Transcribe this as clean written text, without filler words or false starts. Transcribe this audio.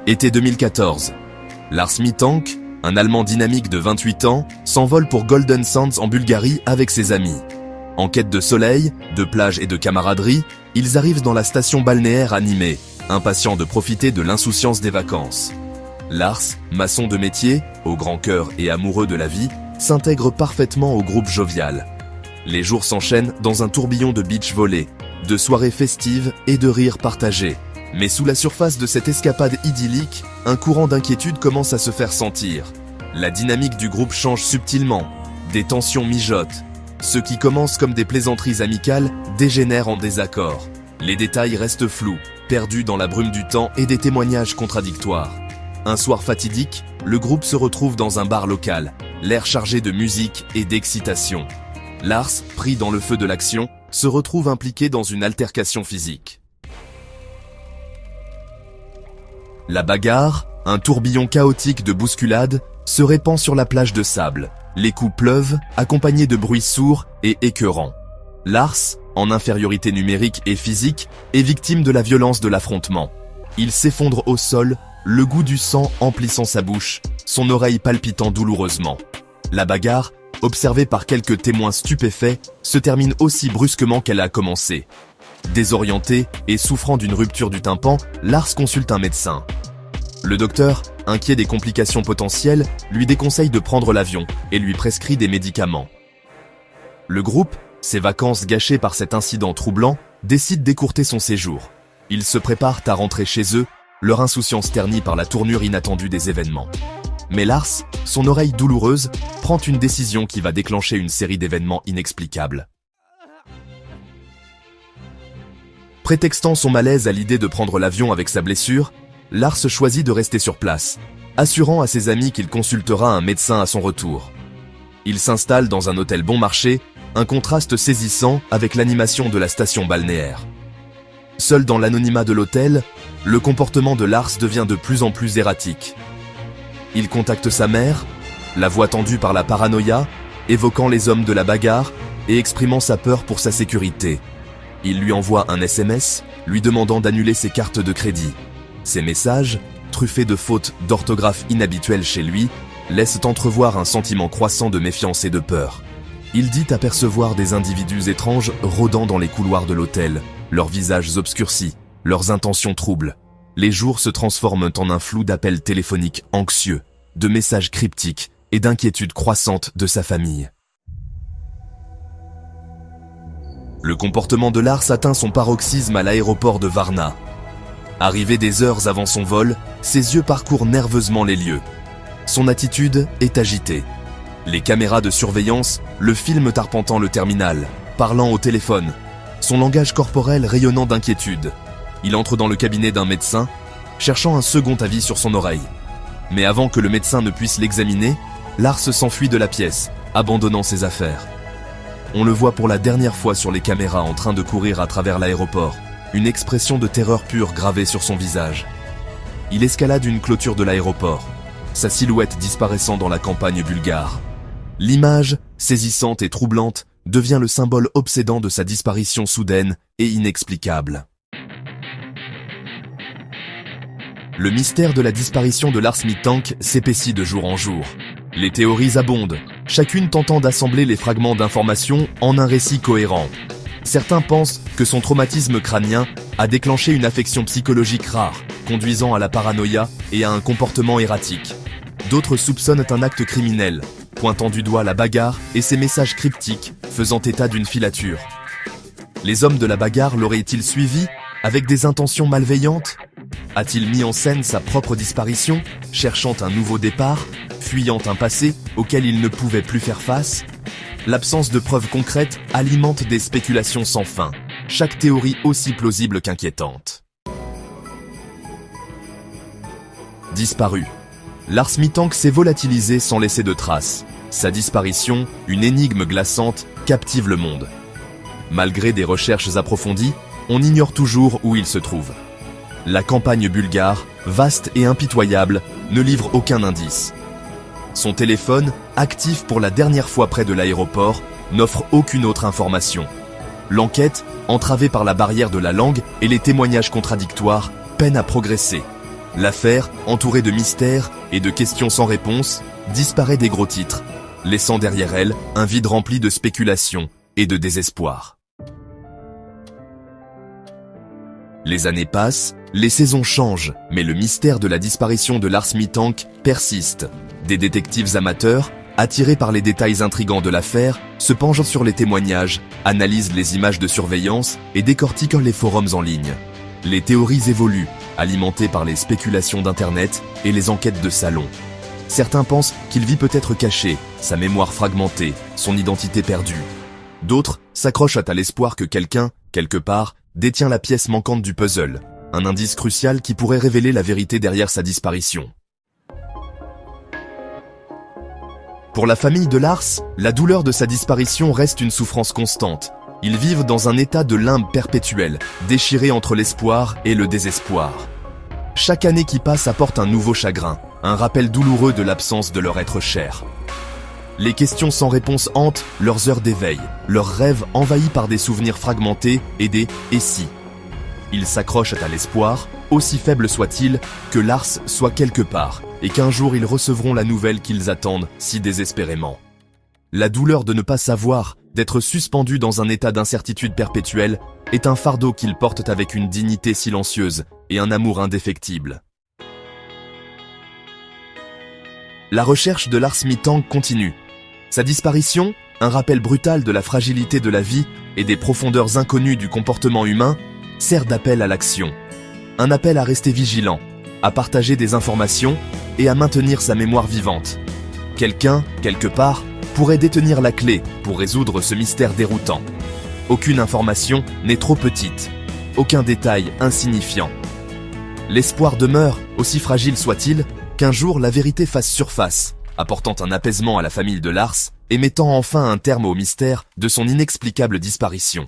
Été 2014. Lars Mittank, un Allemand dynamique de 28 ans, s'envole pour Golden Sands en Bulgarie avec ses amis. En quête de soleil, de plage et de camaraderie, ils arrivent dans la station balnéaire animée, impatients de profiter de l'insouciance des vacances. Lars, maçon de métier, au grand cœur et amoureux de la vie, s'intègre parfaitement au groupe jovial. Les jours s'enchaînent dans un tourbillon de beach volley, de soirées festives et de rires partagés. Mais sous la surface de cette escapade idyllique, un courant d'inquiétude commence à se faire sentir. La dynamique du groupe change subtilement, des tensions mijotent. Ce qui commence comme des plaisanteries amicales dégénère en désaccord. Les détails restent flous, perdus dans la brume du temps et des témoignages contradictoires. Un soir fatidique, le groupe se retrouve dans un bar local, l'air chargé de musique et d'excitation. Lars, pris dans le feu de l'action, se retrouve impliqué dans une altercation physique. La bagarre, un tourbillon chaotique de bousculades, se répand sur la plage de sable. Les coups pleuvent, accompagnés de bruits sourds et écœurants. Lars, en infériorité numérique et physique, est victime de la violence de l'affrontement. Il s'effondre au sol, le goût du sang emplissant sa bouche, son oreille palpitant douloureusement. La bagarre, observée par quelques témoins stupéfaits, se termine aussi brusquement qu'elle a commencé. Désorienté et souffrant d'une rupture du tympan, Lars consulte un médecin. Le docteur, inquiet des complications potentielles, lui déconseille de prendre l'avion et lui prescrit des médicaments. Le groupe, ses vacances gâchées par cet incident troublant, décide d'écourter son séjour. Ils se préparent à rentrer chez eux, leur insouciance ternie par la tournure inattendue des événements. Mais Lars, son oreille douloureuse, prend une décision qui va déclencher une série d'événements inexplicables. Prétextant son malaise à l'idée de prendre l'avion avec sa blessure, Lars choisit de rester sur place, assurant à ses amis qu'il consultera un médecin à son retour. Il s'installe dans un hôtel bon marché, un contraste saisissant avec l'animation de la station balnéaire. Seul dans l'anonymat de l'hôtel, le comportement de Lars devient de plus en plus erratique. Il contacte sa mère, la voix tendue par la paranoïa, évoquant les hommes de la bagarre et exprimant sa peur pour sa sécurité. Il lui envoie un SMS, lui demandant d'annuler ses cartes de crédit. Ces messages, truffés de fautes d'orthographe inhabituelles chez lui, laissent entrevoir un sentiment croissant de méfiance et de peur. Il dit apercevoir des individus étranges rôdant dans les couloirs de l'hôtel, leurs visages obscurcis, leurs intentions troubles. Les jours se transforment en un flou d'appels téléphoniques anxieux, de messages cryptiques et d'inquiétudes croissantes de sa famille. Le comportement de Lars atteint son paroxysme à l'aéroport de Varna. Arrivé des heures avant son vol, ses yeux parcourent nerveusement les lieux. Son attitude est agitée. Les caméras de surveillance le filment arpentant le terminal, parlant au téléphone, son langage corporel rayonnant d'inquiétude. Il entre dans le cabinet d'un médecin, cherchant un second avis sur son oreille. Mais avant que le médecin ne puisse l'examiner, Lars s'enfuit de la pièce, abandonnant ses affaires. On le voit pour la dernière fois sur les caméras en train de courir à travers l'aéroport, une expression de terreur pure gravée sur son visage. Il escalade une clôture de l'aéroport, sa silhouette disparaissant dans la campagne bulgare. L'image, saisissante et troublante, devient le symbole obsédant de sa disparition soudaine et inexplicable. Le mystère de la disparition de Lars Mittank s'épaissit de jour en jour. Les théories abondent, chacune tentant d'assembler les fragments d'informations en un récit cohérent. Certains pensent que son traumatisme crânien a déclenché une affection psychologique rare, conduisant à la paranoïa et à un comportement erratique. D'autres soupçonnent un acte criminel, pointant du doigt la bagarre et ses messages cryptiques faisant état d'une filature. Les hommes de la bagarre l'auraient-ils suivi avec des intentions malveillantes? A-t-il mis en scène sa propre disparition, cherchant un nouveau départ, fuyant un passé auquel il ne pouvait plus faire face? L'absence de preuves concrètes alimente des spéculations sans fin, chaque théorie aussi plausible qu'inquiétante. Disparu. Lars Mittank s'est volatilisé sans laisser de traces. Sa disparition, une énigme glaçante, captive le monde. Malgré des recherches approfondies, on ignore toujours où il se trouve. La campagne bulgare, vaste et impitoyable, ne livre aucun indice. Son téléphone, actif pour la dernière fois près de l'aéroport, n'offre aucune autre information. L'enquête, entravée par la barrière de la langue et les témoignages contradictoires, peine à progresser. L'affaire, entourée de mystères et de questions sans réponse, disparaît des gros titres, laissant derrière elle un vide rempli de spéculations et de désespoir. Les années passent, les saisons changent, mais le mystère de la disparition de Lars Mittank persiste. Des détectives amateurs, attirés par les détails intrigants de l'affaire, se penchent sur les témoignages, analysent les images de surveillance et décortiquent les forums en ligne. Les théories évoluent, alimentées par les spéculations d'Internet et les enquêtes de salon. Certains pensent qu'il vit peut-être caché, sa mémoire fragmentée, son identité perdue. D'autres s'accrochent à l'espoir que quelqu'un, quelque part, détient la pièce manquante du puzzle, un indice crucial qui pourrait révéler la vérité derrière sa disparition. Pour la famille de Lars, la douleur de sa disparition reste une souffrance constante. Ils vivent dans un état de limbe perpétuel, déchirés entre l'espoir et le désespoir. Chaque année qui passe apporte un nouveau chagrin, un rappel douloureux de l'absence de leur être cher. Les questions sans réponse hantent leurs heures d'éveil, leurs rêves envahis par des souvenirs fragmentés et des « et si ». Ils s'accrochent à l'espoir, aussi faible soit-il, que Lars soit quelque part, et qu'un jour ils recevront la nouvelle qu'ils attendent si désespérément. La douleur de ne pas savoir, d'être suspendus dans un état d'incertitude perpétuelle, est un fardeau qu'ils portent avec une dignité silencieuse et un amour indéfectible. La recherche de Lars Mittank continue. Sa disparition, un rappel brutal de la fragilité de la vie et des profondeurs inconnues du comportement humain, sert d'appel à l'action. Un appel à rester vigilant, à partager des informations et à maintenir sa mémoire vivante. Quelqu'un, quelque part, pourrait détenir la clé pour résoudre ce mystère déroutant. Aucune information n'est trop petite, aucun détail insignifiant. L'espoir demeure, aussi fragile soit-il, qu'un jour la vérité fasse surface, apportant un apaisement à la famille de Lars et mettant enfin un terme au mystère de son inexplicable disparition.